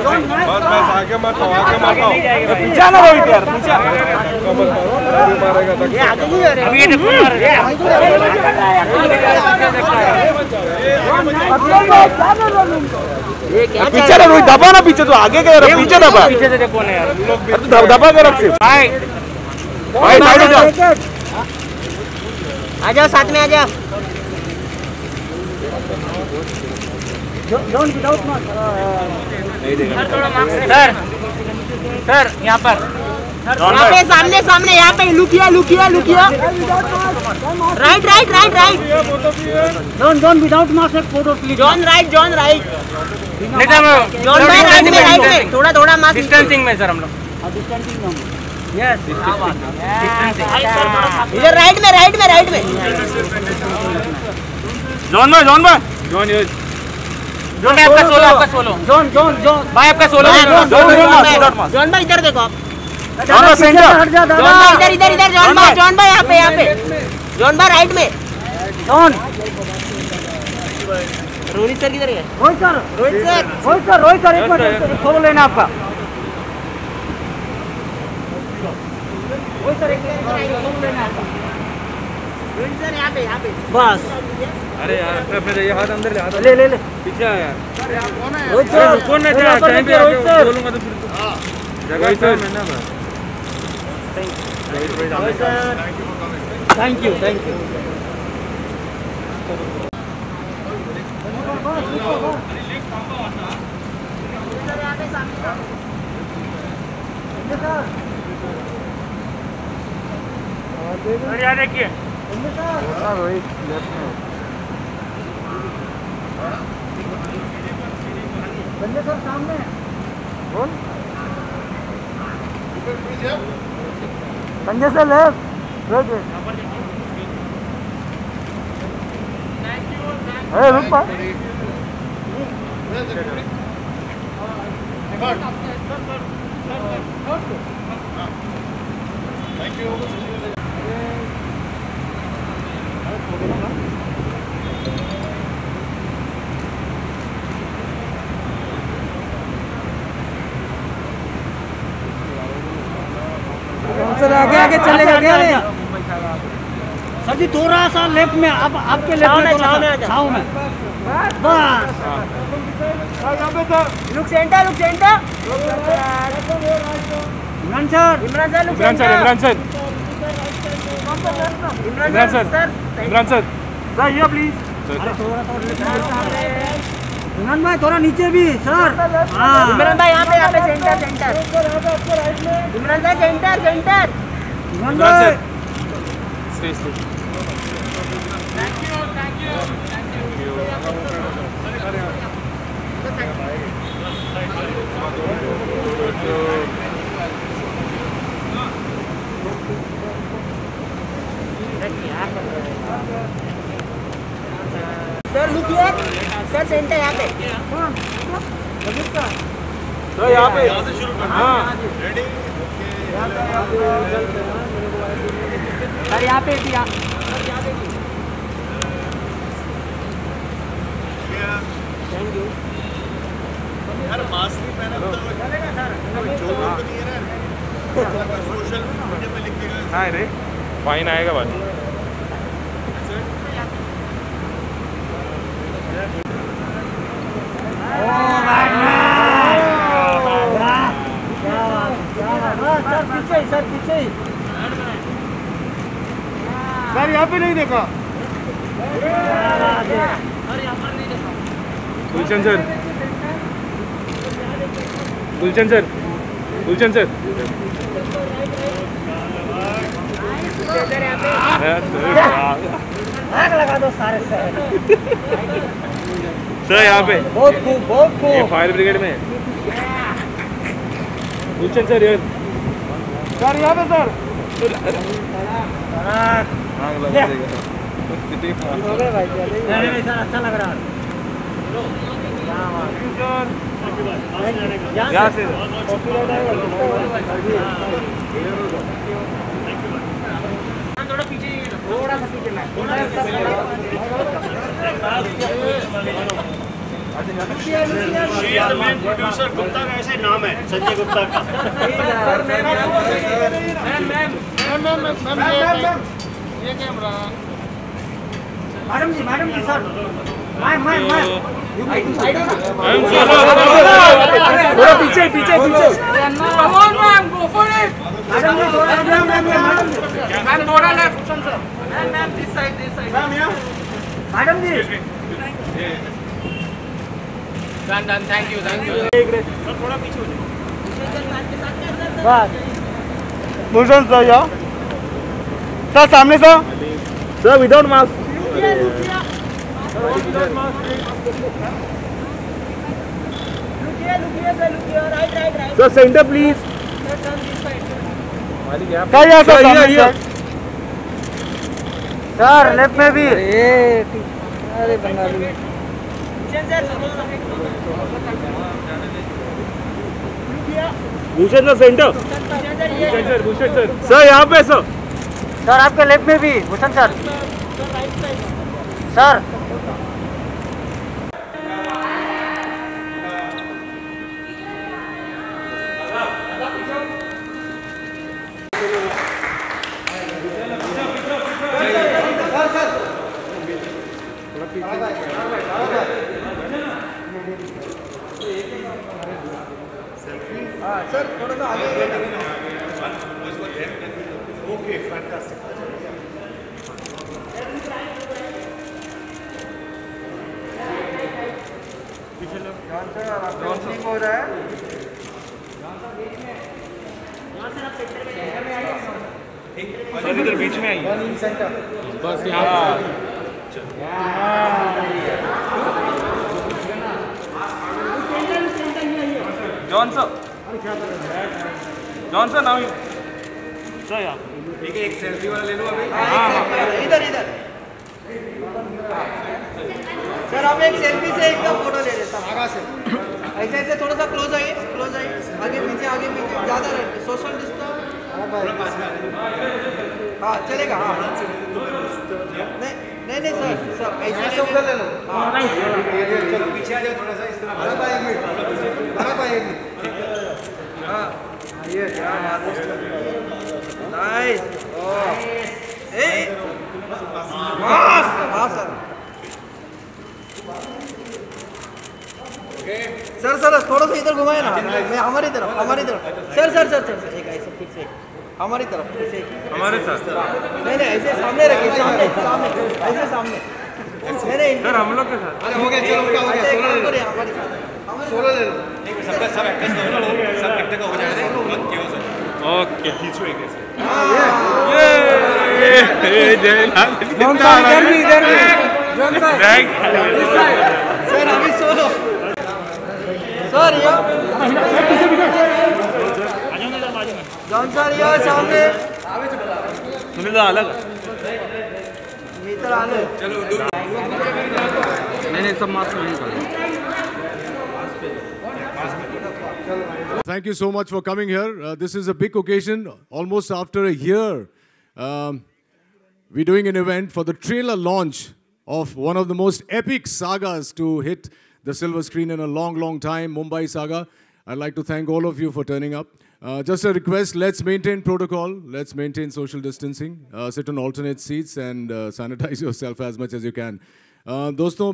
बस आगे मत आओ, आगे मत आओ। पीछे ना रोहित यार, पीछे मारेगा तक। अभी ये देखो पीछे ना रोहित, दबा ना पीछे, तो आगे क्या पीछे दबा, पीछे से कौन है यार, तो दबा के रख सिर्फ। भाई साइड हो जाओ, आ जाओ साथ में आ जाओ। सर सर यहाँ पर यहाँ पे सामने सामने, यहाँ पे लुकिया लुकिया लुकिया। Right right right right. John without mask एक photo please. John right John right. John भाई राइट में थोड़ा थोड़ा मास्क डिस्टेंसिंग में सर हम लोग। यस इधर राइट में राइट में राइट में। जॉन भाई जॉन भाई जॉन ये जॉन भाई आपका सोलो, आपका सोलो। जॉन जॉन जॉन भाई आपका सोलो। जॉन भाई इधर देखो आप। जॉन भाई सेंटर, हट जा जॉन दादा। भाई इधर इधर इधर। जॉन भाई यहाँ पे यहाँ पे। जॉन भाई राइट में। जॉन रोहित सर किधर है? Rohit sir Rohit sir Rohit sir Rohit sir एक मिनट फोटो लेना आपका। रोहित सर एक फोटो लेना आपका। रोहित सर यहाँ पे यहाँ पे। बस अरे यार फिर ये हाथ अंदर ले, ले ले ले। पीछे आ यार। रोहित सर कौन है? टाइम पे रोहित सर बोलूंगा तो फिर जगह पे मैं ना। Thank you thank you. यहाँ देखिए रोहित लेफ्ट में। संजय सर सामने। कौन? Sanjay sir left. रुक पा। Thank you. सर आगे आगे चलेगा क्या रे? सर जी थोड़ा सा लेफ्ट में, अब आपके लेफ्ट में थोड़ा सा छाव में। बस look centre look centre. Imran sir Imran sir look Imran sir, centre. Imran sir, Imran sir Imran sir sir ये प्लीज। इमरान भाई थोड़ा नीचे भी सर। हाँ इमरान भाई यहाँ पे सेंटर सेंटर। इमरान भाई सेंटर सेंटर। इमरान भाई sir look here. Sir centre यहाँ पे। तो यहाँ पे हाँ सर यहाँ पे भी। Thank you. यार मास्क नहीं पहना तो चोट तो नहीं है ना। सोशल मीडिया पे लिख के हाँ रे फाइन आएगा बाद। सर पीछे सर पीछे। सर यहाँ पे नहीं देखा। गुलशन सर, गुलशन सर, गुलशन सर आग लगा दो सारे सर यहाँ पे बहुत खूब बहुत खूब। ये फायर ब्रिगेड में गुलशन सर ये सर यहाँ पे सर। आग लगा देगा। हो गए भाई नहीं सर अच्छा लग रहा है। यहाँ से थोड़ा पीछे थोड़ा सा पीछे। मेन प्रोड्यूसर गुप्ता का ऐसे नाम है, संजय गुप्ता का। ये कैमरा मैडम जी सर मैं थोड़ा पीछे पीछे पीछे madam ji thank you sir थोड़ा पीछे हो बस भूषण सर या सर सामने sir without mask sir centre please sir या सर सर लेफ्ट में भी अरे Bengali Bhushan sir centre Bhushan sir यहाँ पे सर आपके लेफ्ट में भी भूषण सर सर थोड़ा सा आगे ओके फैंटास्टिक हो रहा है इधर बीच में आइए बस यहाँ जॉनसन नाउ सर यहाँ ठीक है, एक सेल्फी वाला ले लो अभी। इधर सर आप एक सेल्फी से एकदम फोटो ले लेता हूँ आगे से ऐसे ऐसे थोड़ा सा क्लोज आइए आगे पीछे ज़्यादा सोशल डिस्टेंस हाँ चलेगा हाँ नहीं सर ऐसे उधर ले लो पीछे आ जाओ थोड़ा सा इस तरह। हाँ ये क्या नाइस हाँ सर थोड़ा सा इधर घुमाए ना मैं हमारी तरफ सर एक ऐसे फिर से हमारी तरफ हमारे साथ नहीं ऐसे सामने रखिए सामने ऐसे सामने नहीं सर हम लोग के साथ अरे हो गया, चलो उनका हो गया, सोलो ले लो सब एक्टर का हो जाएगा, मत क्यों सर। ओके खींचो एक ऐसे। सर अभी सोलो सर जॉन सर ये सामने सुनील अलग मित्र आले नहीं सब मास्क नहीं कर Thank you so much for coming here. This is a big occasion. Almost after a year, we're doing an event for the trailer launch of one of the most epic sagas to hit the silver screen in a long time, Mumbai Saga. I'd like to thank all of you for turning up. Just a request, let's maintain protocol, let's maintain social distancing, sit on alternate seats and sanitize yourself as much as you can. दोस्तों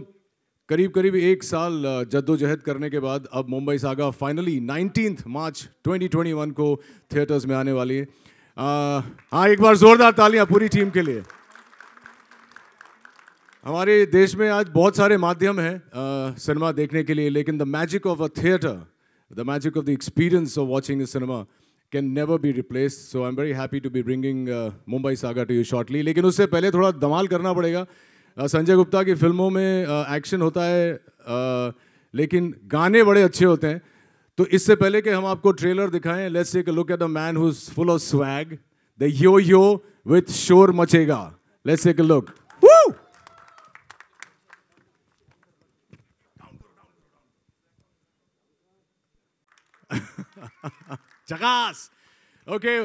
करीब एक साल जद्दोजहद करने के बाद अब Mumbai saga finally 19 मार्च 2021 को थिएटर्स में आने वाली है। हाँ एक बार जोरदार तालियां पूरी टीम के लिए। हमारे देश में आज बहुत सारे माध्यम हैं सिनेमा देखने के लिए, लेकिन the magic of a theatre, the magic of the experience of watching a cinema can never be replaced. So I am very happy to be bringing Mumbai Saga to you shortly. लेकिन उससे पहले थोड़ा धमाल करना पड़ेगा। संजय गुप्ता की फिल्मों में एक्शन होता है लेकिन गाने बड़े अच्छे होते हैं। तो इससे पहले कि हम आपको ट्रेलर दिखाएं, let's take a look at the man who is full of swag, the yo with शोर मचेगा। Let's take a look. Chakas! Okay,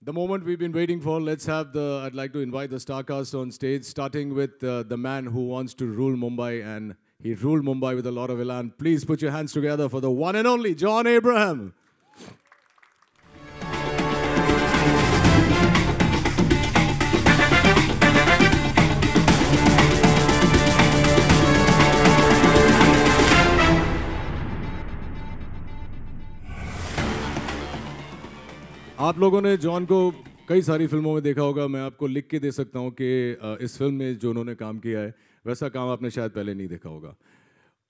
the moment we've been waiting for, let's have I'd like to invite the star cast on stage, starting with the man who wants to rule Mumbai, and He ruled Mumbai with a lot of elan. Please put your hands together for the one and only John Abraham. आप लोगों ने John को कई सारी फिल्मों में देखा होगा। मैं आपको लिख के दे सकता हूँ कि इस फिल्म में जो उन्होंने काम किया है वैसा काम आपने शायद पहले नहीं देखा होगा।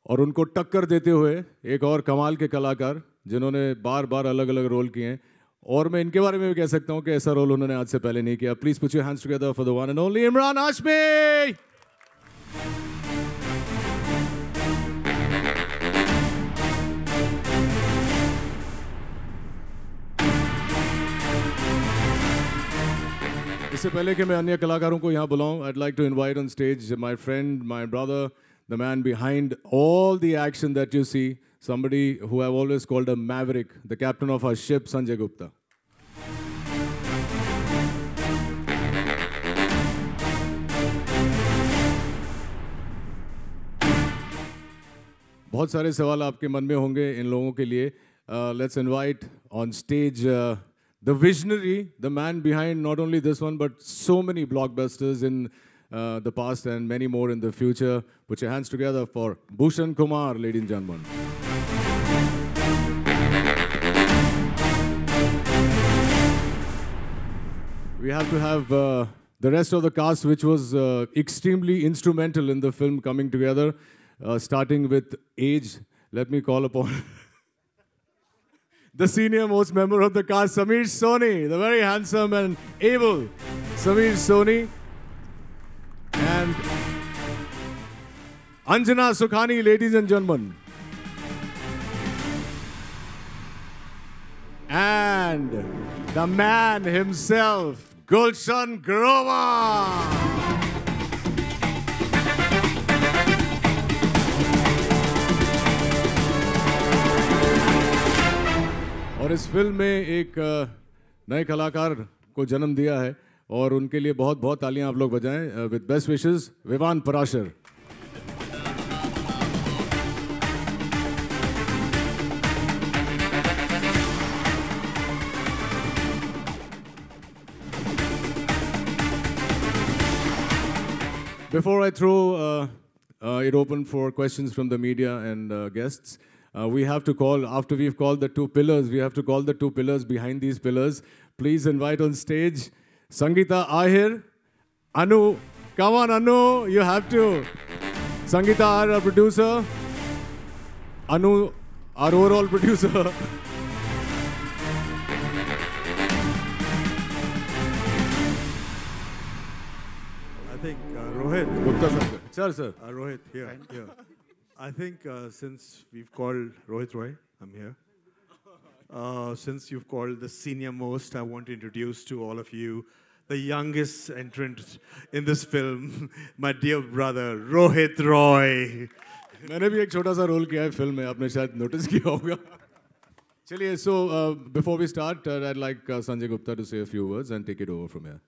और उनको टक्कर देते हुए एक और कमाल के कलाकार जिन्होंने बार बार अलग अलग रोल किए हैं, और मैं इनके बारे में भी कह सकता हूँ कि ऐसा रोल उन्होंने आज से पहले नहीं किया। Please put your hands together for the one and only Imran Hashmi. इससे पहले कि मैं अन्य कलाकारों को यहाँ बुलाऊं, I'd like to invite on stage my friend, my brother, the man behind all the action that you see, somebody who I've always called a maverick, the captain of our ship, Sanjay Gupta. बहुत सारे सवाल आपके मन में होंगे इन लोगों के लिए। Let's invite on stage the visionary, the man behind not only this one, but so many blockbusters in the past and many more in the future. Put your hands together for Bhushan Kumar, ladies and gentlemen. We have to have the rest of the cast, which was extremely instrumental in the film coming together, starting with age. Let me call upon the senior most member of the cast, Sameer Soni, the very handsome and able Sameer Soni, and Anjana Sukhani, ladies and gentlemen. And the man himself, Gulshan Grover. और इस film में एक नए कलाकार को जन्म दिया है और उनके लिए बहुत बहुत तालियां आप लोग बजाएं। With best wishes, Vivaan Parashar. Before I throw it open for questions from the media and guests, we have to call, after we've called the two pillars, we have to call the two pillars behind these pillars. Please invite on stage Sangeeta Ahir. Anu, come on Anu, you have to. Sangeeta Ahir, our producer. Anu, our overall producer. I think Rohit. Gupta sir. Sir. Rohit, here. I think since we've called Rohit Roy, I'm here. Since you've called the senior most, I want to introduce to all of you the youngest entrant in this film, my dear brother, Rohit Roy. मैंने भी एक छोटा सा role किया है film में, आपने शायद नोटिस किया होगा। चलिए, so before we start, I'd like Sanjay Gupta to say a few words and take it over from here.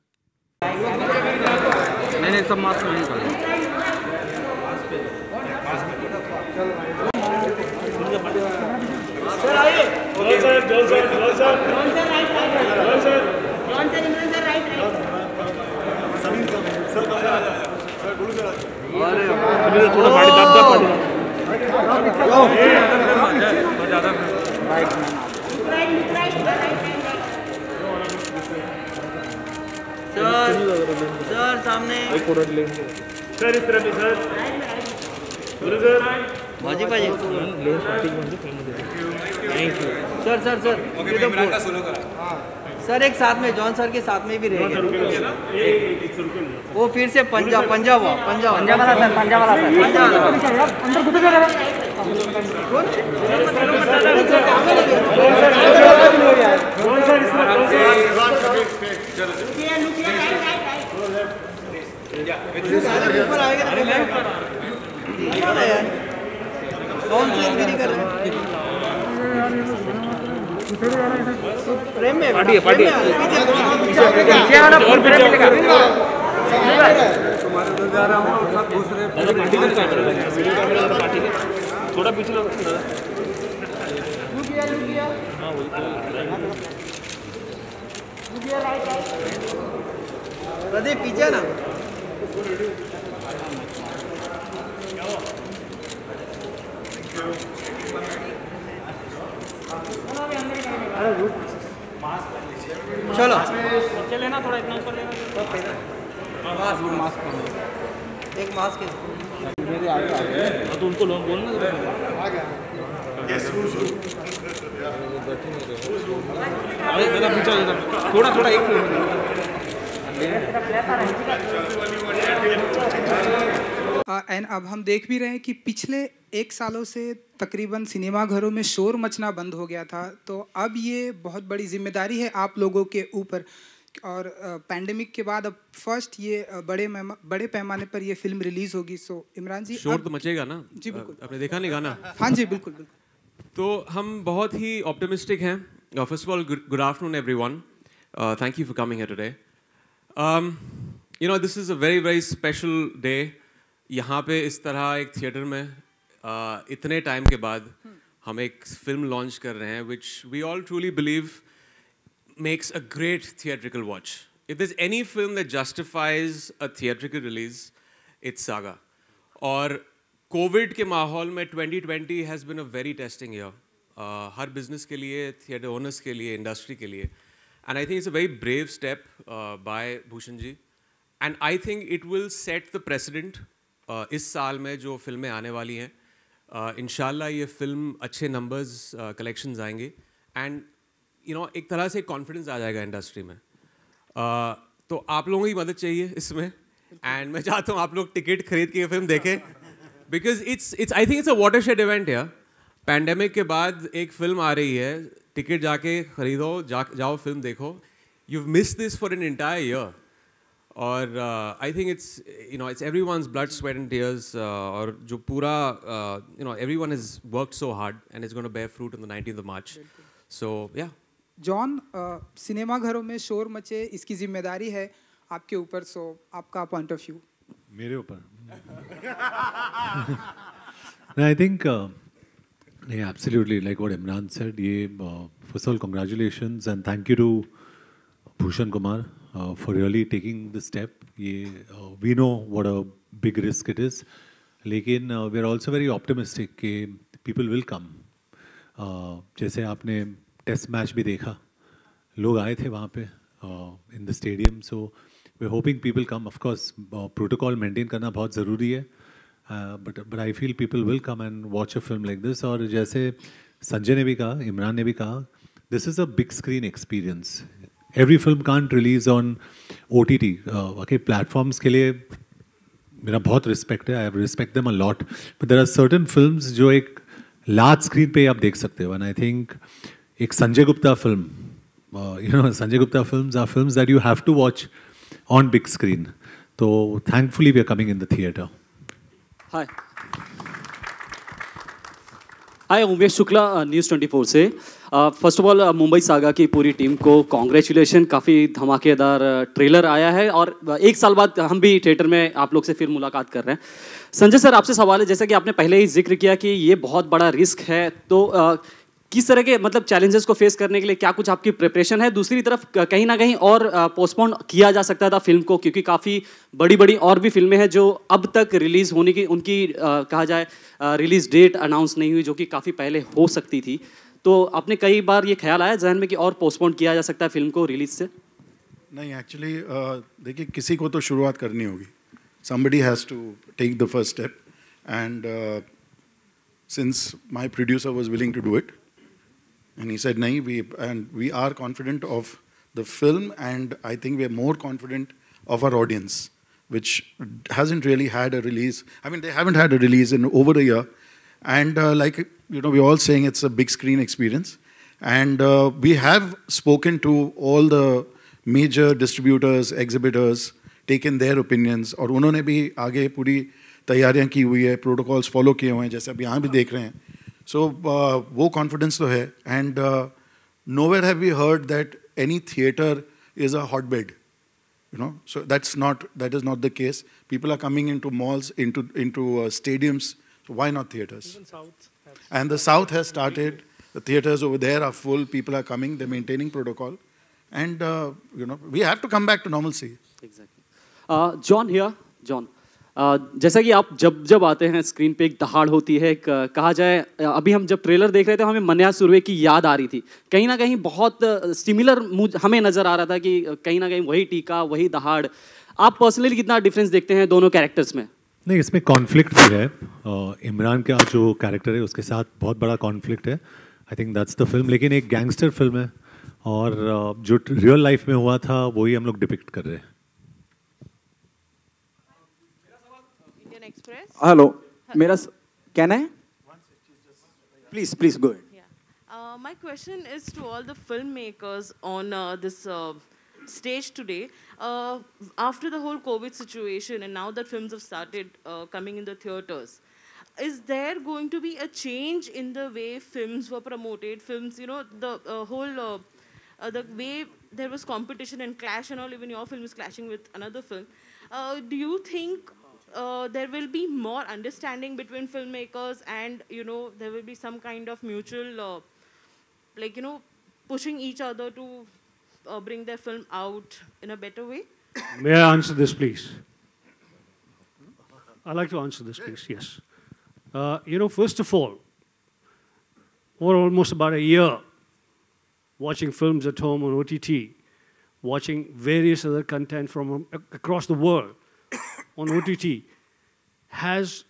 नहीं सब मास्क नहीं कर। सर आइए। John sir John sir Imran sir right. अरे थोड़ा गाड़ी दब पड़ सर सामने सर इस तरफ सर भाजी भाजी सर सर सर सर एक साथ में जॉन सर के साथ में भी रहेगा। वो फिर से पंजाब वाला सर ऊपर आएगा कौन चीज भी नहीं कर रहे फ्रेम में पार्टी पीछे वाला फ्रेम मिलेगा। थोड़ा पीछे लो। प्रदीप पीछे ना। चलो चले ना थोड़ा इतना ऊपर लेना। एक मास्क है। तो उनको लोग बोलना अरे मेरा पीछे थोड़ा थोड़ा एक एंड अब हम देख भी रहे हैं कि पिछले 1 सालों से तकरीबन सिनेमा घरों में शोर मचना बंद हो गया था, तो अब ये बहुत बड़ी जिम्मेदारी है आप लोगों के ऊपर। और पैंडेमिक के बाद अब फर्स्ट ये बड़े पैमाने पर ये फिल्म रिलीज होगी। सो इमरान जी, शोर तो मचेगा ना जी बिल्कुल। आपने देखा नहीं गाना? हाँ जी बिल्कुल बिल्कुल। तो हम बहुत ही ऑप्टिमिस्टिक हैं। First of all good afternoon everyone, thank you for coming here today. You know this is a very very special day. यहाँ पे इस तरह एक थिएटर में इतने टाइम के बाद हम एक फिल्म लॉन्च कर रहे हैं which we all truly believe makes a great theatrical watch. If there's any film that justifies a theatrical release, it's Saga. और कोविड के माहौल में 2020 has been a very testing year. Her business के लिए, theatre owners के लिए, industry के लिए. And I think it's a very brave step by Bhushan ji. And I think it will set the precedent इस साल में जो फिल्में आने वाली हैं. इंशाल्लाह ये फिल्म अच्छे नंबर्स कलेक्शंस आएंगे. एंड यू नो एक तरह से कॉन्फिडेंस आ जाएगा इंडस्ट्री में. तो आप लोगों की मदद चाहिए इसमें. एंड मैं चाहता हूँ आप लोग टिकट खरीद के ये फिल्म देखें. Because it's I think it's a watershed event यार. पैंडेमिक के बाद एक फिल्म आ रही है, टिकट जाके खरीदो, जाओ फिल्म देखो. You miss this for an entire year. और I think it's you know it's everyone's blood sweat and tears. और जो पूरा you know everyone has worked so hard and it's gonna bear fruit on the 19th of March. So yeah John, cinema घरों में शोर मचे, इसकी जिम्मेदारी है आपके ऊपर. सो आपका पॉइंट ऑफ व्यू. मेरे ऊपर I think absolutely like what Imran said. First of all, congratulations and thank you to Bhushan Kumar for really taking the step. We know what a big risk it is. लेकिन we are also very optimistic कि people will come. जैसे आपने test match भी देखा, लोग आए थे वहाँ पे in the stadium. So we're hoping people come. Of course, protocol maintain करना बहुत ज़रूरी है. But I feel people will come and watch a film like this. और जैसे संजय ने भी कहा, इमरान ने भी कहा, this is a big screen experience. Every film can't release on OTT. Okay, platforms के लिए मेरा बहुत respect है. I respect them a lot. But there are certain films जो एक large screen पे आप देख सकते हो. And I think एक Sanjay Gupta film, Sanjay Gupta films are films that you have to watch on big screen. So thankfully we are coming in the theater. Hi, Umesh Shukla, news 24 से. First of all Mumbai saga की पूरी team को congratulation. काफ़ी धमाकेदार trailer आया है और 1 साल बाद हम भी थिएटर में आप लोग से फिर मुलाकात कर रहे हैं. संजय सर, आपसे सवाल है, जैसा कि आपने पहले ही जिक्र किया कि ये बहुत बड़ा रिस्क है, तो किस तरह के मतलब चैलेंजेस को फेस करने के लिए क्या कुछ आपकी प्रिपरेशन है? दूसरी तरफ कहीं ना कहीं और पोस्टपोन किया जा सकता था फिल्म को, क्योंकि काफ़ी बड़ी बड़ी और भी फिल्में हैं जो अब तक रिलीज़ होने की उनकी कहा जाए रिलीज़ डेट अनाउंस नहीं हुई, जो कि काफ़ी पहले हो सकती थी. तो आपने कई बार ये ख्याल आया जहन में कि और पोस्टपोन किया जा सकता है फिल्म को रिलीज से? नहीं, एक्चुअली देखिए, किसी को तो शुरुआत करनी होगी. somebody has to take the first step, and since my producer was willing to do it, and he said, nahi, we are confident of the film, and I think we are more confident of our audience, which hasn't really had a release. I mean, they haven't had a release in over a year, and like, you know, we're all saying it's a big screen experience, and we have spoken to all the major distributors, exhibitors, taken their opinions, और उन्होंने भी आगे पूरी तैयारियां की हुई है, protocols follow किए हुए हैं, जैसे अब यहाँ भी देख रहे हैं. So वो कॉन्फिडेंस तो है, and nowhere have we heard that any theatre is a hotbed. You know, so that is not the case. People are coming into malls, into stadiums. So why not theaters? And the South has started. The theaters over there are full. People are coming. They're maintaining protocol, and you know, we have to come back to normalcy. Exactly. John here, John. जैसा कि आप जब आते हैं screen पे एक दहाड़ होती है, कहा जाए अभी हम जब ट्रेलर देख रहे थे हमें मन्या सुरवे की याद आ रही थी, कहीं ना कहीं बहुत सिमिलर हमें नज़र आ रहा था कि कहीं ना कहीं वही टीका वही दहाड़. आप पर्सनली कितना डिफरेंस देखते हैं दोनों कैरेक्टर्स में? नहीं, इसमें कॉन्फ्लिक्ट भी है. इमरान का जो कैरेक्टर है उसके साथ बहुत बड़ा कॉन्फ्लिक्ट है. I think that's the film. लेकिन एक गैंगस्टर फिल्म है और जो रियल लाइफ में हुआ था वही हम लोग डिपिक्ट कर रहे हैं. Hello. Can I? Please go ahead. Yeah. My question is to all the filmmakers on this stage today. After the whole COVID situation and now that films have started coming in the theaters, is there going to be a change in the way films were promoted? Films, you know, the whole the way there was competition and clash and all, even your film is clashing with another film. Do you think there will be more understanding between filmmakers and, you know, there will be some kind of mutual, like, you know, pushing each other to bring their film out in a better way? May I answer this, please? I'd like to answer this, please, yes. You know, first of all, for almost about a year, watching films at home on OTT, watching various other content from across the world, on OTT has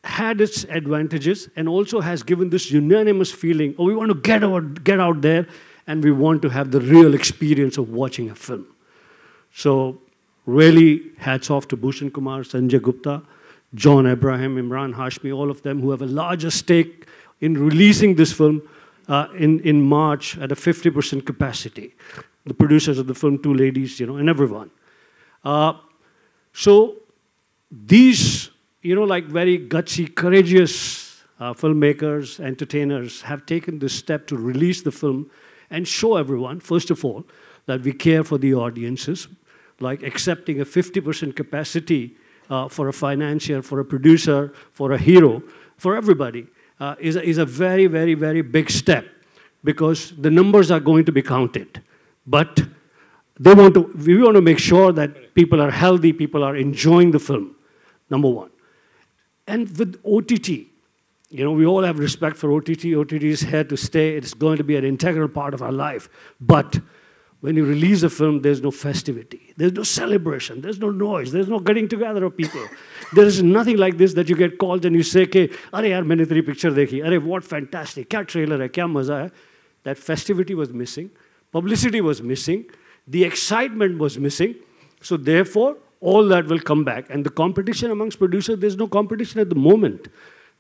had its advantages and also has given this unanimous feeling, oh, we want to get out there and we want to have the real experience of watching a film. So really hats off to Bhushan Kumar, Sanjay Gupta, John Abraham, Imran Hashmi, all of them who have a larger stake in releasing this film in March at a 50% capacity. The producers of the film, two ladies, you know, and everyone. So these, you know, like very gutsy, courageous filmmakers, entertainers have taken this step to release the film and show everyone, first of all, that we care for the audiences, like accepting a 50% capacity for a financier, for a producer, for a hero, for everybody, is a very, very, very big step because the numbers are going to be counted. But we want to make sure that people are healthy, people are enjoying the film, number one. And with OTT, you know, we all have respect for OTT. OTT is here to stay. It's going to be an integral part of our life. But when you release a film, there's no festivity. There's no celebration. There's no noise. There's no getting together of people. There is nothing like this that you get called and you say, "Ke, Are yaar, maine teri picture dekhi. Are, what fantastic. Kya trailer hai. Kya maza hai." That festivity was missing. Publicity was missing. The excitement was missing. So therefore, all that will come back. And the competition amongst producers, there's no competition at the moment.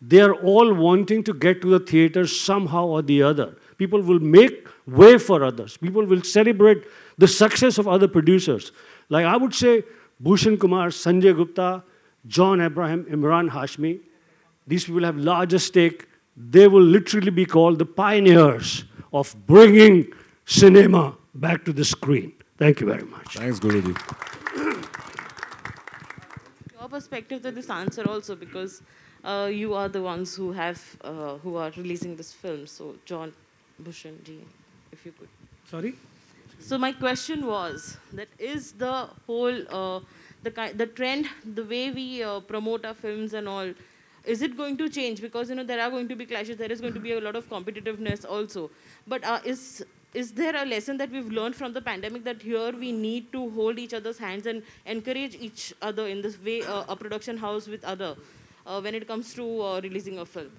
They are all wanting to get to the theater somehow or the other. People will make way for others. People will celebrate the success of other producers. Like I would say, Bhushan Kumar, Sanjay Gupta, John Abraham, Imran Hashmi, these people have larger stake. They will literally be called the pioneers of bringing cinema back to the screen. Thank you very much. Thanks, Guruji. Your perspective to this answer also, because you are the ones who are releasing this film. So, John, Bhushan ji, if you could. Sorry? So my question was that is the whole the trend, the way we promote our films and all, is it going to change? Because, you know, there are going to be clashes. There is going to be a lot of competitiveness also. But is there a lesson that we've learned from the pandemic that here we need to hold each other's hands and encourage each other in this way, a production house with other, when it comes to releasing a film?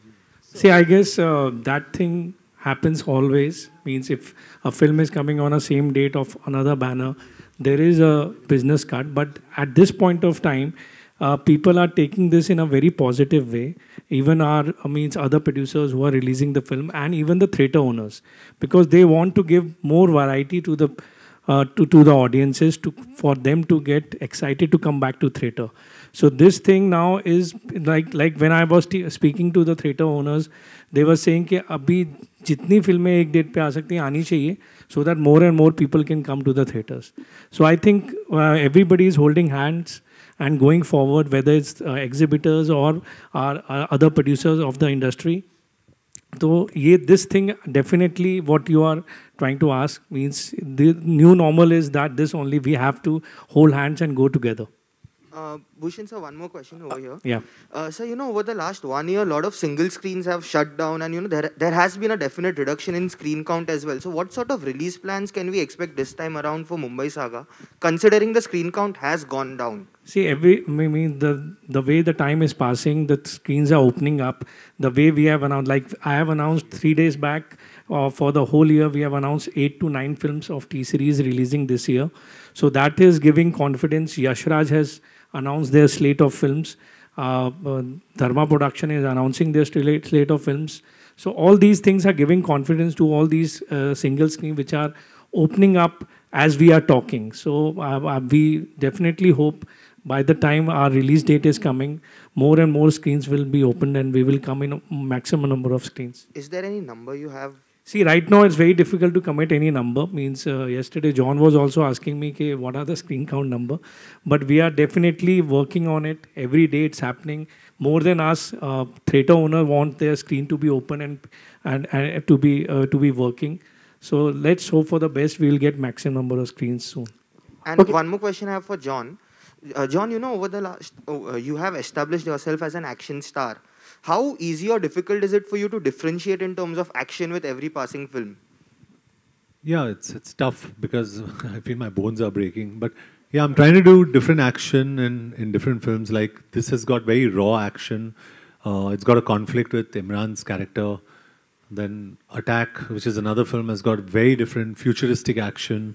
So see, I guess that thing happens always. Means if a film is coming on a same date of another banner, there is a business cut. But at this point of time, people are taking this in a very positive way. Even other producers who are releasing the film, and even the theatre owners, because they want to give more variety to the audiences, for them to get excited to come back to theatre. So this thing now is like when I was speaking to the theatre owners, they were saying कि अभी जितनी फिल्में एक date पे आ सकती हैं आनी चाहिए, so that more and more people can come to the theatres. So I think everybody is holding hands and going forward, whether it's exhibitors or other producers of the industry. So this thing definitely what you are trying to ask means the new normal is that this only we have to hold hands and go together. Bhushan sir, one more question over here. Yeah. So, over the last 1 year, a lot of single screens have shut down and, there has been a definite reduction in screen count as well. So, what sort of release plans can we expect this time around for Mumbai Saga, considering the screen count has gone down? See, the way the time is passing, the screens are opening up. The way we have announced, like I have announced 3 days back, for the whole year, we have announced 8 to 9 films of T-Series releasing this year. So that is giving confidence. Yash Raj has announced their slate of films. Dharma Production is announcing their slate of films. So all these things are giving confidence to all these single screen which are opening up as we are talking. So we definitely hope by the time our release date is coming, more and more screens will be opened and we will come in a maximum number of screens. Is there any number you have? See, right now it's very difficult to commit any number. Means yesterday John was also asking me what are the screen count number. But we are definitely working on it. Every day it's happening. More than us, theatre owner want their screen to be open and to be working. So let's hope for the best. We will get maximum number of screens soon. And one more question I have for John. John, over the last, you have established yourself as an action star. How easy or difficult is it for you to differentiate in terms of action with every passing film? Yeah, it's tough because I feel my bones are breaking. But yeah, I'm trying to do different action in different films. Like this has got very raw action. It's got a conflict with Imran's character. Then Attack, which is another film, has got very different futuristic action.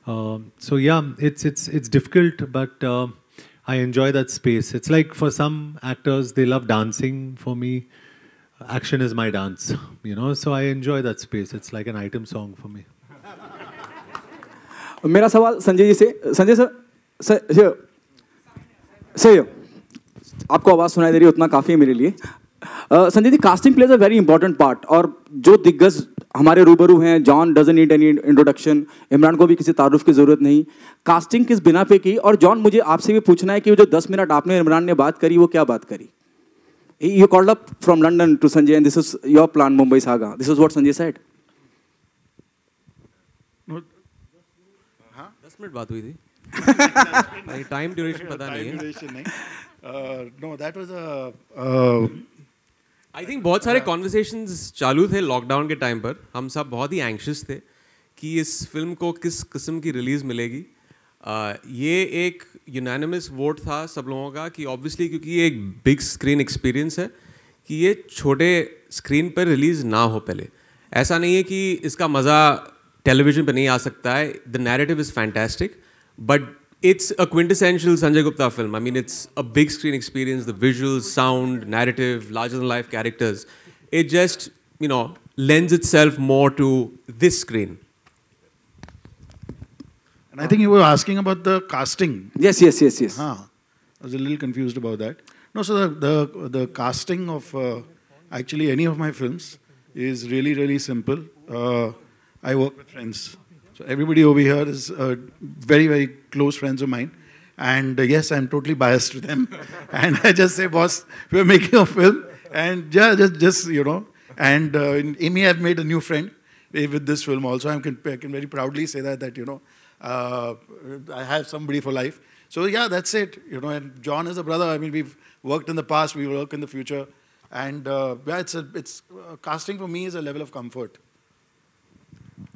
So yeah, it's difficult, but I enjoy that space. It's like for some actors, they love dancing. For me, action is my dance, so I enjoy that space. It's like an item song for me. मेरा सवाल संजय जी से, Sanjay sir, आपको आवाज़ सुनाई दे रही है उतना काफ़ी है मेरे लिए. Sanjay ji, casting plays a very important part और जो दिग्गज हमारे रूबरू हैं, John doesn't need any introduction, Imran को भी किसी तारुफ की ज़रूरत नहीं. कास्टिंग किस बिना पे की? और जॉन, मुझे आपसे भी पूछना है कि वो जो 10 मिनट आपने इमरान ने बात करी, वो क्या बात करी? You called up from London to Sanjay and this is your plan, Mumbai Saga. This is what Sanjay said. 10 minute बात हुई थी. टाइम ड्यूरेशन पता नहीं है. No, that was a I think बहुत सारे कॉन्वर्सेशंस चालू थे लॉकडाउन के टाइम पर. हम सब बहुत ही एंग्शियस थे कि इस फिल्म को किस किस्म की रिलीज़ मिलेगी. ये एक यूनानिमस वोट था सब लोगों का कि ऑब्वियसली क्योंकि ये एक बिग स्क्रीन एक्सपीरियंस है कि ये छोटे स्क्रीन पर रिलीज़ ना हो. पहले ऐसा नहीं है कि इसका मज़ा टेलीविजन पर नहीं आ सकता है. The narrative is fantastic but it's a quintessential Sanjay Gupta film. I mean, it's a big screen experience, the visuals, sound, narrative, larger-than-life characters. It just, lends itself more to this screen. And I think you were asking about the casting. Yes. I was a little confused about that. No, so the casting of actually any of my films is really, really simple. I work with friends. So everybody over here is very, very close friends of mine. And yes, I'm totally biased to them. And I just say, boss, we're making a film. And yeah, just and in Amy, I've made a new friend with this film also. I can very proudly say that I have somebody for life. So yeah, that's it. And John is a brother. I mean, we've worked in the past, we work in the future. And yeah, it's casting for me is a level of comfort.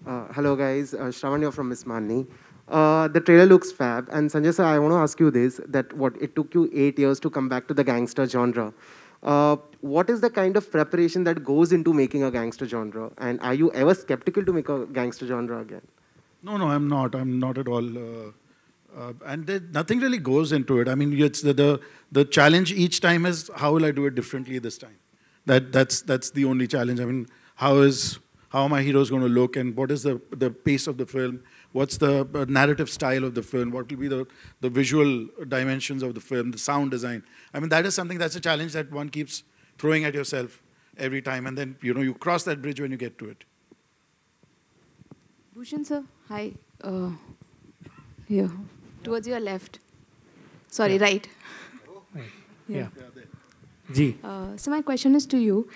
Hello guys, Shravan here from Miss Manni. The trailer looks fab, and Sanjay sir, I want to ask you this, that it took you 8 years to come back to the gangster genre. What is the kind of preparation that goes into making a gangster genre, and are you ever skeptical to make a gangster genre again? No, I'm not at all. And nothing really goes into it. I mean, it's the challenge each time is how will I do it differently this time. That's the only challenge. I mean, how how my hero is going to look, and what is the pace of the film, what's the narrative style of the film, what will be the visual dimensions of the film, the sound design. I mean, that is something that's a challenge that one keeps throwing at yourself every time, and then you cross that bridge when you get to it. Bhushan sir, hi. Here, towards your left. Sorry, right. Yeah. Ji. So my question is to you.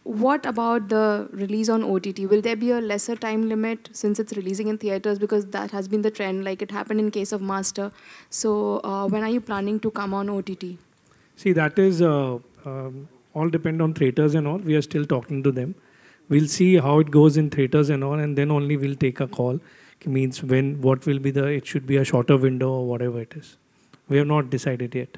What about the release on OTT? Will there be a lesser time limit since it's releasing in theaters? Because that has been the trend, like it happened in case of Master. So when are you planning to come on OTT? See, that is all depend on theaters and all. We are still talking to them. We'll see how it goes in theaters and all, and then only we'll take a call. Means what will be it should be a shorter window or whatever it is. We have not decided yet.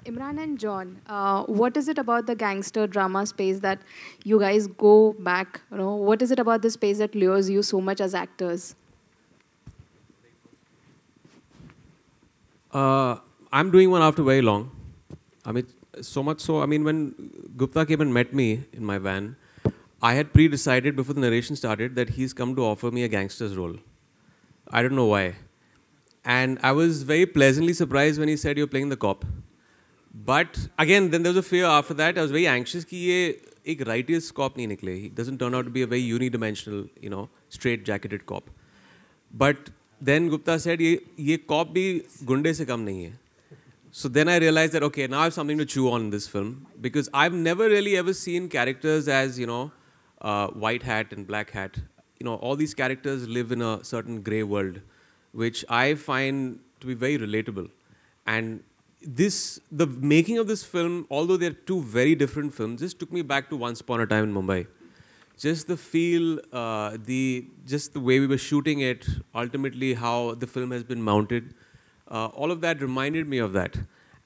Imran and John, what is it about the gangster drama space that you guys go back? What is it about the space that lures you so much as actors? I'm doing one after very long. I mean, so much so, I mean, when Gupta came and met me in my van, I had pre-decided before the narration started that he's come to offer me a gangster's role. I don't know why. And I was very pleasantly surprised when he said, you're playing the cop. But again, then there was a fear after that. I was very anxious that ये एक righteous cop नहीं निकले. He doesn't turn out to be a very unidimensional, straight-jacketed cop. But then Gupta said, ये cop भी गुंडे से कम नहीं है. So then I realized that, okay, now I have something to chew on in this film. Because I've never really ever seen characters as, white hat and black hat. All these characters live in a certain grey world, which I find to be very relatable. And the making of this film, although they're two very different films, just took me back to Once Upon a Time in Mumbai. Just the feel, just the way we were shooting it, ultimately how the film has been mounted, all of that reminded me of that.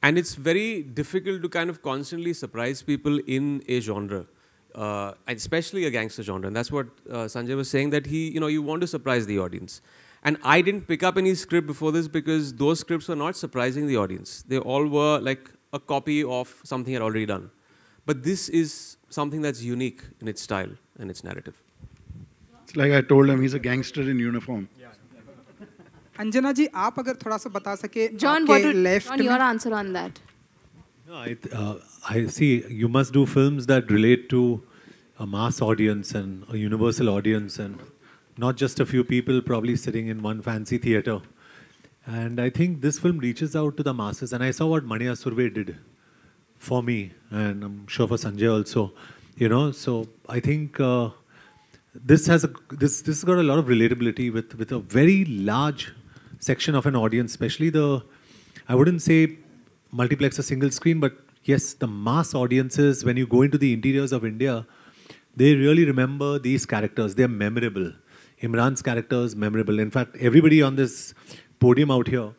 And it's very difficult to kind of constantly surprise people in a genre, and especially a gangster genre. And that's what Sanjay was saying, that you want to surprise the audience. And I didn't pick up any script before this because those scripts were not surprising the audience. They all were like a copy of something I'd already done. But this is something that's unique in its style and its narrative. It's like I told him, he's a gangster in uniform. Anjana जी, आप अगर थोड़ा सा बता सके John, your answer on that? No, I see. You must do films that relate to a mass audience and a universal audience, and not just a few people probably sitting in one fancy theater. And I think this film reaches out to the masses. And I saw what Maniya Surve did for me, and I'm sure for Sanjay also. So I think this has got a lot of relatability with a very large section of an audience, especially I wouldn't say multiplex or single screen, but yes, the mass audiences, when you go into the interiors of India, they really remember these characters. They're memorable. Imran's character is memorable. In fact, everybody on this podium out here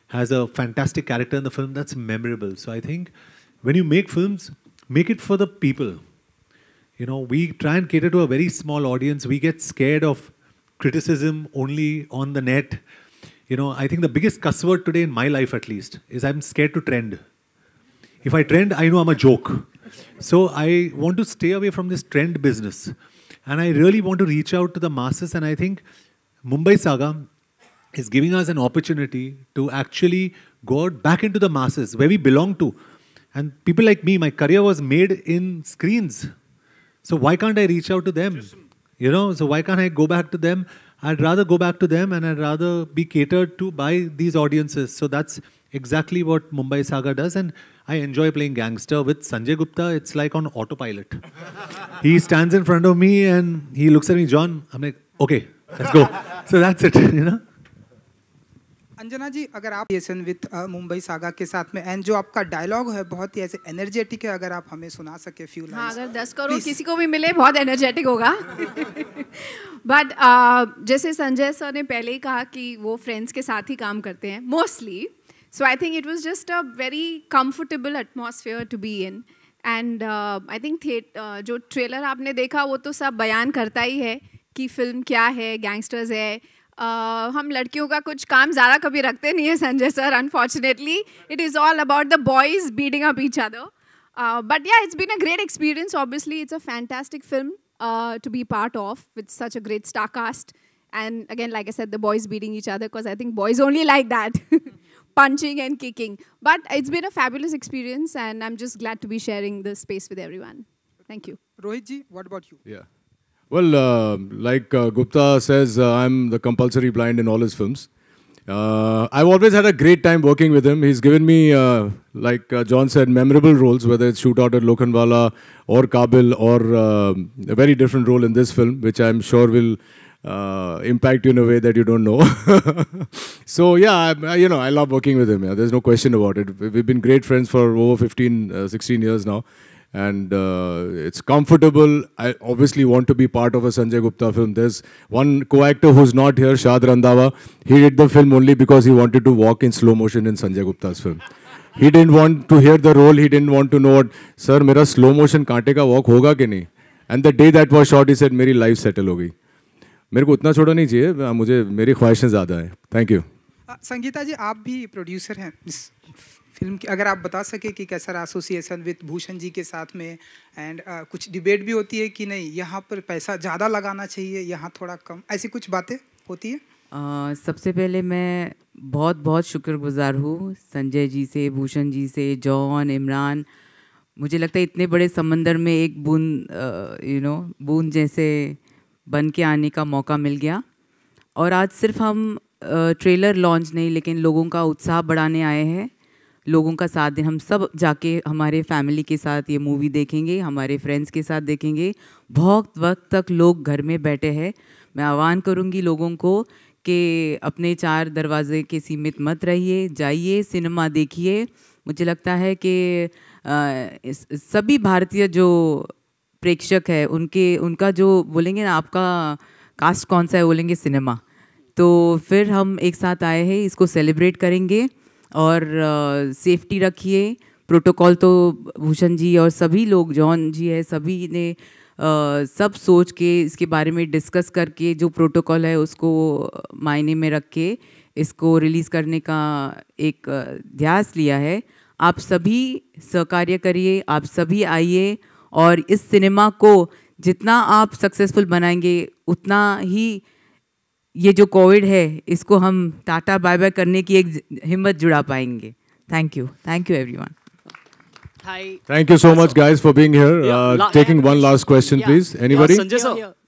has a fantastic character in the film that's memorable. So I think when you make films, make it for the people. We try and cater to a very small audience. We get scared of criticism only on the net. I think the biggest cuss word today in my life, at least, is I'm scared to trend. If I trend, I know I'm a joke. So I want to stay away from this trend business. And I really want to reach out to the masses. And I think Mumbai Saga is giving us an opportunity to actually go out back into the masses, where we belong to. And people like me, my career was made in screens. So why can't I reach out to them? So why can't I go back to them? I'd rather go back to them, and I'd rather be catered to by these audiences. So that's exactly what Mumbai Saga does. And I enjoy playing gangster with Sanjay Gupta. It's like on autopilot. He stands in front of me and he looks at me, John. I'm like, okay, let's go. So that's it, Anjana जी, अगर आप with Mumbai saga के साथ में, and जो आपका dialogue है बहुत ही ऐसे एनर्जेटिक है, अगर आप हमें सुना सके फ्यू लाइन्स. हाँ, अगर 10 करोड़ किसी को भी मिले बहुत एनर्जेटिक होगा. बट जैसे संजय सर ने पहले ही कहा कि वो फ्रेंड्स के साथ ही काम करते हैं mostly. So I think it was just a very comfortable atmosphere to be in. And I think जो ट्रेलर आपने देखा वो तो सब बयान करता ही है कि फिल्म क्या है, गैंगस्टर्स है. हम लड़कियों का कुछ काम ज़्यादा कभी रखते नहीं है Sanjay sir, unfortunately. It is all about the boys beating up each other. But yeah, it's been a great experience. Obviously, it's a fantastic film. to be part of with such a great star cast. And again, like I said, the boys beating each other because I think boys only like that, punching and kicking. But it's been a fabulous experience, and I'm just glad to be sharing this space with everyone. Thank you. Rohit ji, what about you? Yeah. Well, like Gupta says, I'm the compulsory blind in all his films. I've always had a great time working with him. He's given me, like John said, memorable roles, whether it's Shootout at Lokhandwala or Kabil or a very different role in this film, which I'm sure will impact you in a way that you don't know. So yeah, I love working with him. Yeah. There's no question about it. We've been great friends for over 15, 16 years now. And it's comfortable. I obviously want to be part of a Sanjay Gupta film. There's one co-actor who's not here, Shad Randhawa. He did the film only because he wanted to walk in slow motion in Sanjay Gupta's film. He didn't want to hear the role. He didn't want to know what, sir, mera slow motion kaante ka walk hoga ke nahi? And the day that was shot, he said, मेरी life settle हो गई. मेरे को उतना छोटा नहीं चाहिए. मुझे मेरी ख्वाहिशें ज़्यादा हैं. Thank you. संगीता जी, आप भी प्रोड्यूसर हैं इस फिल्म की. अगर आप बता सके कि कैसा रहा एसोसिएशन विद भूषण जी के साथ में, एंड कुछ डिबेट भी होती है कि नहीं यहाँ पर पैसा ज़्यादा लगाना चाहिए, यहाँ थोड़ा कम, ऐसी कुछ बातें होती है? सबसे पहले मैं बहुत बहुत शुक्रगुजार हूँ संजय जी से, भूषण जी से, जॉन, इमरान. मुझे लगता है इतने बड़े समंदर में एक बूंद बूंद जैसे बन के आने का मौका मिल गया. और आज सिर्फ हम ट्रेलर लॉन्च नहीं, लेकिन लोगों का उत्साह बढ़ाने आए हैं, लोगों का साथ दें. हम सब जाके हमारे फैमिली के साथ ये मूवी देखेंगे, हमारे फ्रेंड्स के साथ देखेंगे. बहुत वक्त तक लोग घर में बैठे हैं. मैं आह्वान करूँगी लोगों को कि अपने चार दरवाजे के सीमित मत रहिए, जाइए सिनेमा देखिए. मुझे लगता है कि सभी भारतीय जो प्रेक्षक है उनका जो बोलेंगे ना, आपका कास्ट कौन सा है, बोलेंगे सिनेमा. तो फिर हम एक साथ आए हैं, इसको सेलिब्रेट करेंगे. और सेफ्टी रखिए. प्रोटोकॉल तो भूषण जी और सभी लोग, जॉन जी है, सभी ने सब सोच के इसके बारे में डिस्कस करके जो प्रोटोकॉल है उसको मायने में रख के इसको रिलीज़ करने का एक ध्यास लिया है. आप सभी सहकार्य करिए, आप सभी आइए और इस सिनेमा को जितना आप सक्सेसफुल बनाएंगे उतना ही ये जो कोविड है इसको हम टाटा बाय बाय करने की एक हिम्मत जुड़ा पाएंगे. Thank you everyone. Thank you so much, guys, for being here. Taking one last question, please. Anybody?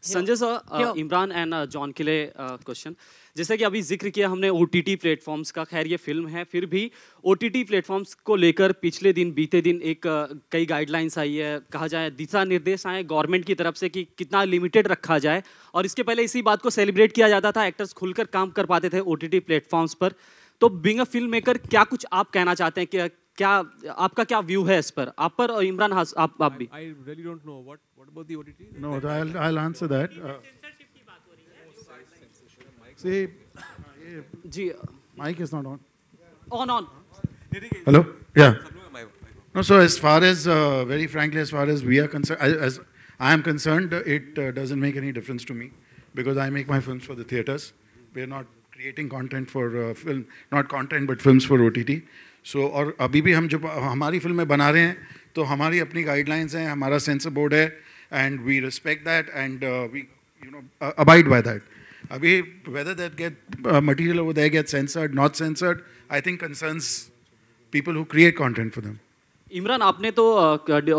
Sanjay sir, Imran and John के लिए क्वेश्चन. जैसे कि अभी जिक्र किया हमने OTT प्लेटफॉर्म्स का. खैर ये फिल्म है, फिर भी OTT प्लेटफॉर्म्स को लेकर बीते दिन एक कई गाइडलाइंस आई है, कहा जाए दिशा निर्देश आए गवर्नमेंट की तरफ से कि कितना लिमिटेड रखा जाए. और इसके पहले इसी बात को सेलिब्रेट किया जाता था, एक्टर्स खुलकर काम कर पाते थे OTT प्लेटफॉर्म्स पर. तो बीइंग अ फिल्म मेकर क्या कुछ आप कहना चाहते हैं कि क्या आपका क्या व्यू है इस पर? आप पर और इमरान आप भी. I really don't know what about the OTT? No, I'll answer that. See, ji, mic is not on. On. Hello? Yeah. No, so as far as, very frankly, as far as we are concerned, as I am concerned, it doesn't make any difference to me because I make my films for the theaters. We are not creating content for film, not content but films for OTT. So और अभी भी हम जो हमारी फिल्में बना रहे हैं तो हमारी अपनी गाइडलाइंस हैं, हमारा सेंसर बोर्ड है, and we respect that and we abide by that. Abhi, whether that material over there gets censored, not censored, I think concerns people who create content for them. Imran, आपने तो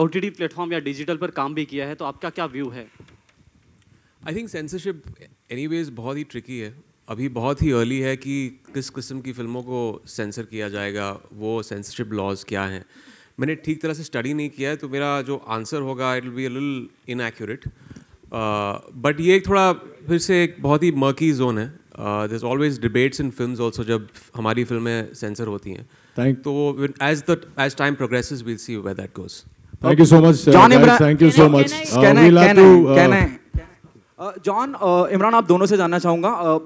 OTT platform या digital पर काम भी किया है, तो आपका क्या व्यू है? I think censorship anyways बहुत ही tricky है. अभी बहुत ही अर्ली है कि किस किस्म की फिल्मों को सेंसर किया जाएगा, वो सेंसरशिप लॉज क्या हैं. मैंने ठीक तरह से स्टडी नहीं किया है, तो मेरा जो आंसर होगा it will be a little inaccurate. But ये एक थोड़ा फिर से एक बहुत ही मर्की जोन है. There is always debates in films also जब हमारी फिल्में सेंसर होती हैं. तो as time progresses we'll see where that goes. Thank you so much, guys. Thank you so much. John, Imran, आप दोनों से जानना चाहूँगा,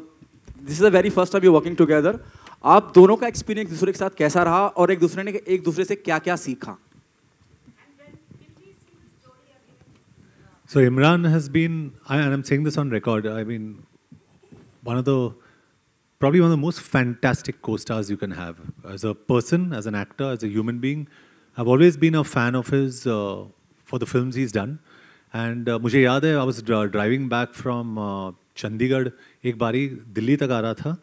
this is the very first time you working together. आप दोनों का एक्सपीरियंस दूसरे के साथ कैसा रहा और एक दूसरे से क्या क्या सीखा? So Imran has been, and I'm saying this on record, I mean, probably one of the most fantastic co-stars you can have. As a person, as an actor, as a human being, I've always been a fan of his for the films he's done. And मुझे याद है I was driving back from Chandigarh, एक बारी दिल्ली तक आ रहा था,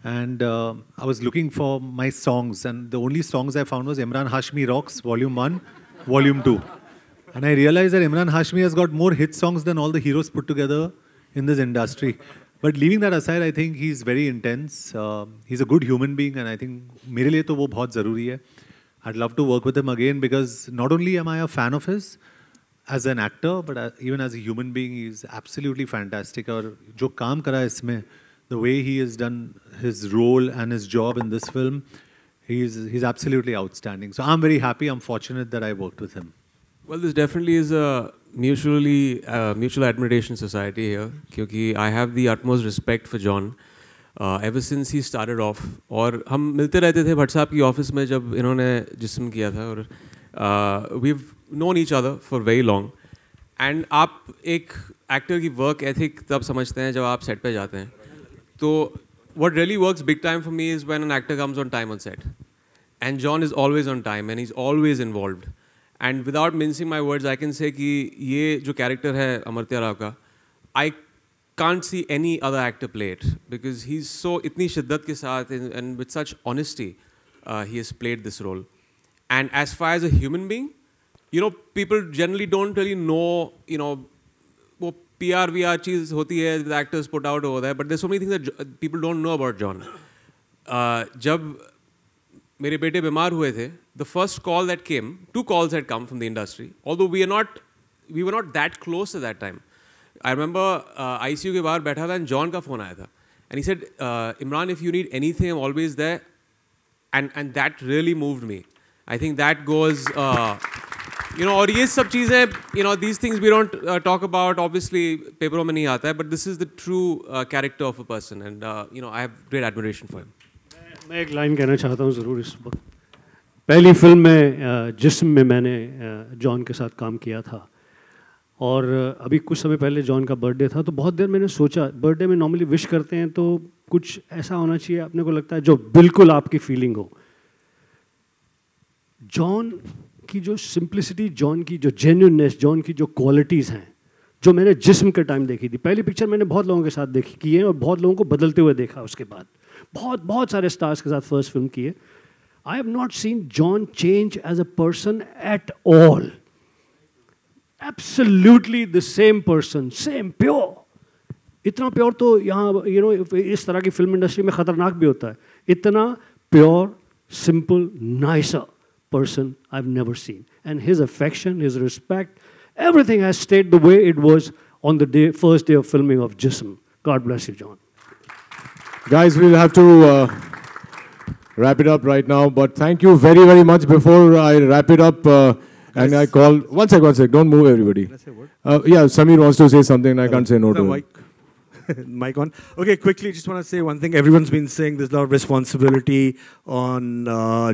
and I was looking for my songs, and the only songs I found was Imran Hashmi Rocks Volume 1, Volume 2. And I realized that Imran Hashmi has got more hit songs than all the heroes put together in this industry. But leaving that aside, I think he's very intense. He's a good human being, and I think मेरे लिए तो वो बहुत ज़रूरी है. I'd love to work with him again because not only am I a fan of his as an actor, but even as a human being, he's absolutely fantastic. और जो काम करा है इसमें, the way he has done his role and his job in this film, he's absolutely outstanding. So I'm very happy. I'm fortunate that I worked with him. Well, this definitely is a mutual admiration society here, क्योंकि I have the utmost respect for John ever since he started off. और हम मिलते रहते थे भट्ट साहब की office में जब इन्होंने जिस्म किया था, और we've known each other for very long. And आप एक एक्टर की वर्क एथिक तब समझते हैं जब आप सेट पे जाते हैं. तो what really works big time for me is when an actor comes on time on set. And John is always on time and he's always involved. And without mincing my words, I can say कि ये जो character है अमर्त्य राव का, I can't see any other actor play it because he's so इतनी शिद्दत के साथ and with such honesty he has played this role. And as far as a human being, you know, people generally don't really know, you know, वो PR VR चीज़ होती है the actors put out over there, but there's so many things that people don't know about John. जब मेरे बेटे बीमार हुए थे, the first call that came, 2 calls had come from the industry, although we were not that close at that time. I remember ICU के बाहर बैठा था and John का phone आया था, and he said, Imran, if you need anything, I'm always there, and that really moved me. I think that goes, you know, और ये सब चीज़ें, you know, these things we don't talk about, obviously पेपरों में नहीं आता है, but this is the true character of a person, and you know, I have great admiration for him. मैं एक लाइन कहना चाहता हूँ ज़रूर इस वक्त. पहली फिल्म में जिस्म में मैंने जॉन के साथ काम किया था, और अभी कुछ समय पहले जॉन का बर्थडे था, तो बहुत देर मैंने सोचा, बर्थडे में नॉर्मली विश करते हैं तो कुछ ऐसा होना चाहिए अपने को लगता है जो बिल्कुल आपकी फीलिंग हो. जॉन की जो सिंप्लिसिटी, जॉन की जो जेन्युइननेस, जॉन की जो क्वालिटीज़ हैं, जो मैंने जिस्म के टाइम देखी थी. पहली पिक्चर मैंने बहुत लोगों के साथ देखी की है और बहुत लोगों को बदलते हुए देखा. उसके बाद बहुत सारे स्टार्स के साथ फर्स्ट फिल्म की है. I have not seen John change as a person at all. Absolutely the same person, same pure. इतना प्योर तो यहाँ, you know, इस तरह की फिल्म इंडस्ट्री में खतरनाक भी होता है. इतना pure, simple, nicer person I've never seen. And his affection, his respect, everything has stayed the way it was on the first day of filming of Jism. God bless you, John. Guys, we'll have to wrap it up right now, but thank you very, very much. Before I wrap it up, and I call, one sec, don't move everybody. Yeah, Samir wants to say something, I can't say no to him. Mic on. Okay, quickly, just want to say one thing. Everyone's been saying there's a lot of responsibility on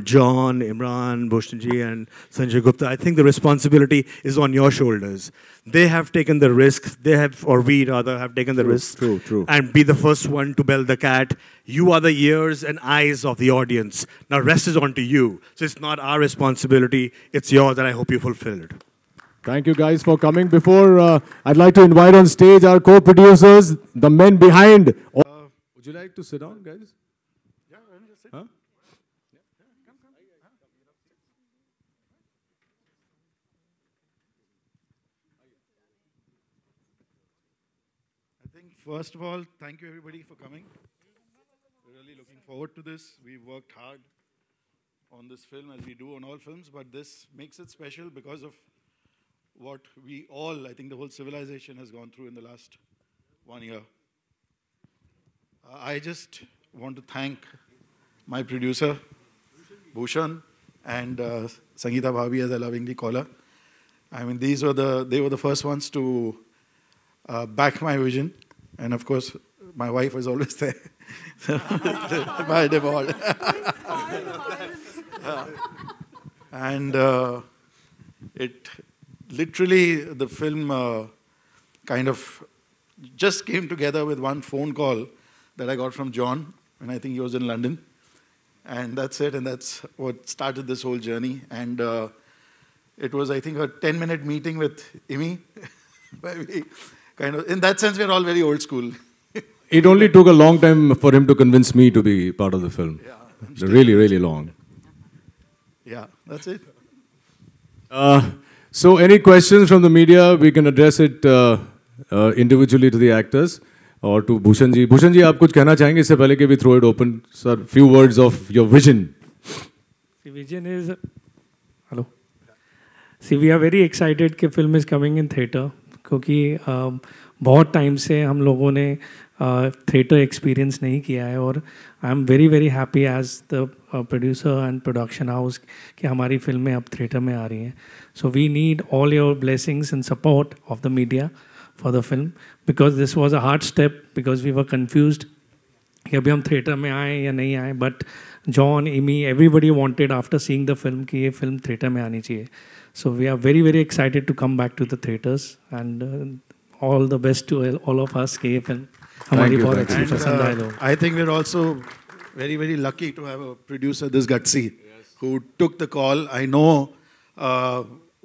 John, Imran, Bhushanji, and Sanjay Gupta. I think the responsibility is on your shoulders. They have taken the risk. They have, or we rather, have taken the risk. True. And be the first one to bell the cat. You are the ears and eyes of the audience. Now, rest is on to you. So it's not our responsibility. It's yours, and I hope you fulfill it. Thank you guys for coming. Before, I'd like to invite on stage our co-producers, the men behind. Would you like to sit down, guys? Yeah, just sit. Huh? I think, first of all, thank you everybody for coming. We're really looking forward to this. We worked hard on this film, as we do on all films, but this makes it special because of what we all, I think the whole civilization has gone through in the last 1 year. I just want to thank my producer, Bhushan, and Sangeeta Bhabhi, as I lovingly call her. I mean, they were the first ones to back my vision. And of course, my wife was always there. By default. And it literally, the film kind of just came together with one phone call that I got from John when I think he was in London. And that's it, and that's what started this whole journey. And it was, I think, a 10-minute meeting with Imi Where we kind of, in that sense, we're all very old school. It only took a long time for him to convince me to be part of the film. Yeah, really, really long. Yeah, that's it. So any questions from the media, we can address it individually to the actors or to Bhushan ji. Bhushan ji, आप कुछ कहना चाहेंगे इससे पहले कि we throw it open? Sir, few words of your vision. The vision is, hello. See, we are very excited कि film is coming in theatre क्योंकि बहुत टाइम से हम लोगों ने थिएटर एक्सपीरियंस नहीं किया है और I am very very happy as the producer and production house कि हमारी फिल्में अब थिएटर में आ रही हैं. So we need all your blessings and support of the media for the film because this was a hard step because we were confused कि अभी हम थिएटर में आए या नहीं आए. But John, Immi, everybody wanted after seeing the film कि ये फिल्म थिएटर में आनी चाहिए. So we are very very excited to come back to the theatres and all the best to all of us के फिल्म हमारी बहुत अच्छी पसंद आए लोग. I think we're also very very lucky to have a producer this gutsy who took the call. I know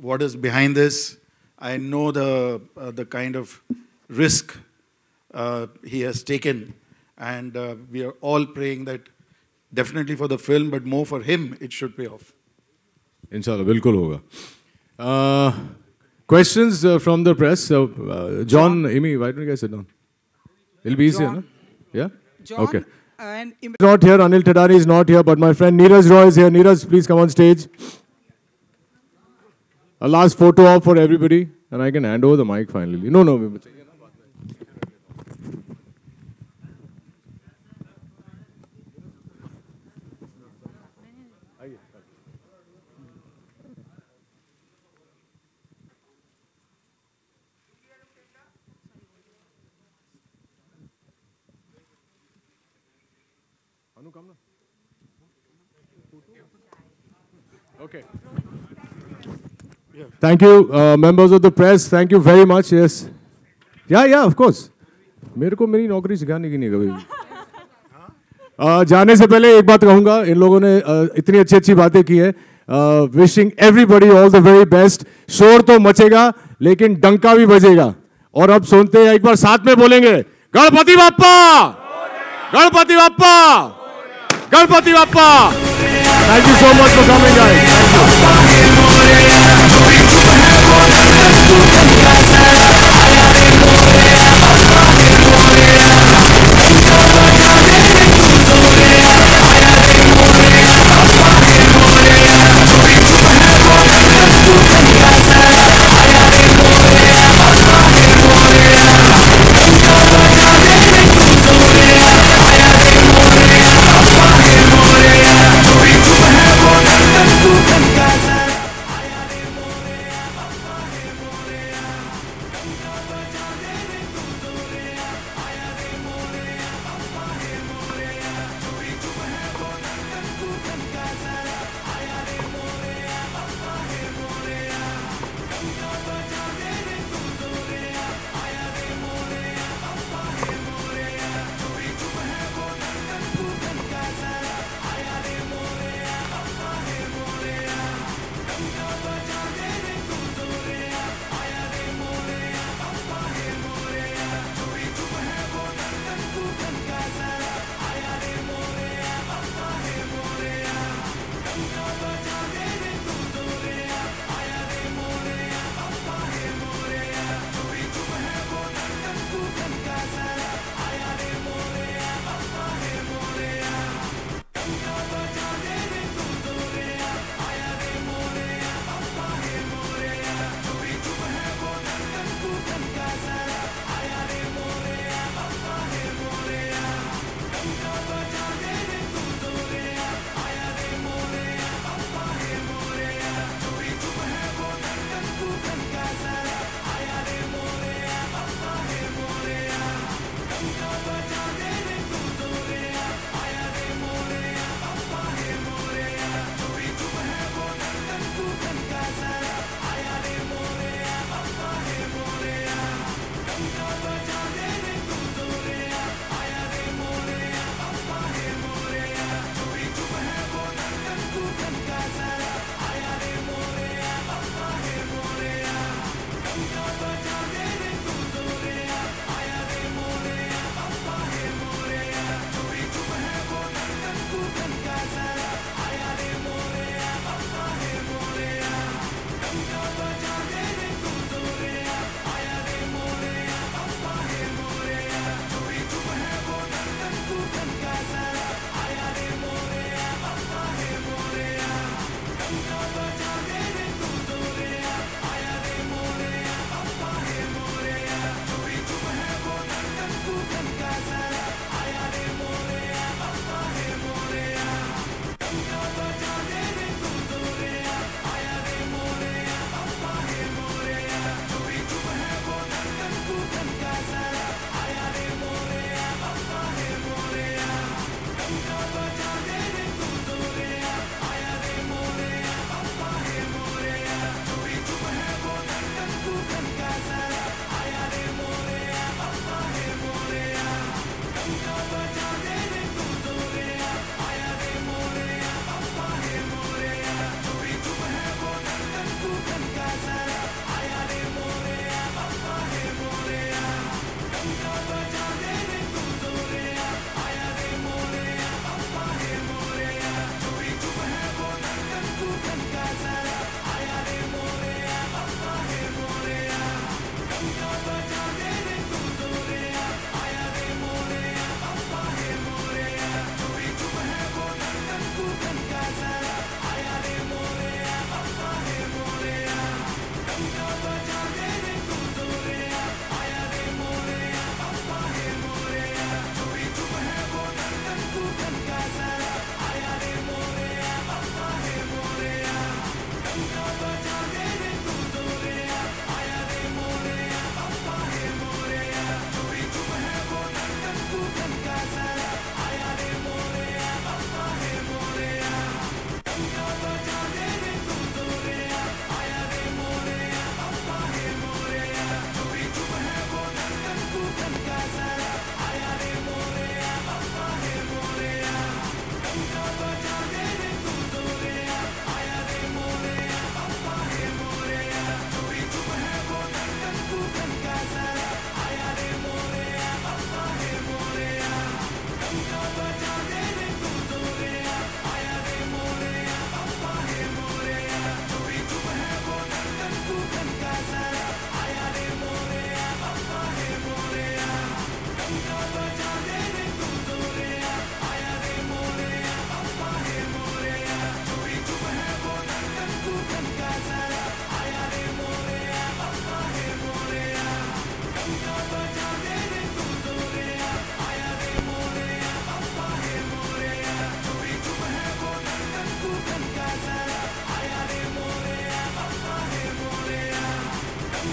what is behind this. I know the kind of risk he has taken, and we are all praying that definitely for the film, but more for him, it should pay off. Inshallah, बिल्कुल होगा. Questions from the press? John, Amy, why don't you guys sit down? It'll be easier, no? Yeah? John, okay. And Not here, Anil Tadani is not here, but my friend Neeraj Roy is here. Neeraj, please come on stage. A last photo op for everybody, and I can hand over the mic finally. No. Okay. Thank you, members of the press. Thank you very much. Yes. Yeah, of course. मेरे को मेरी नौकरी सिखाने की नहीं कभी. जाने से पहले एक बात कहूँगा, इन लोगों ने इतनी अच्छी बातें की है. Wishing everybody all the very best. शोर तो मचेगा, लेकिन डंका भी बजेगा. और अब सुनते हैं, एक बार साथ में बोलेंगे, Ganpati Bappa, Ganpati Bappa, Ganpati Bappa. Thank you so much for coming, guys. Thank you.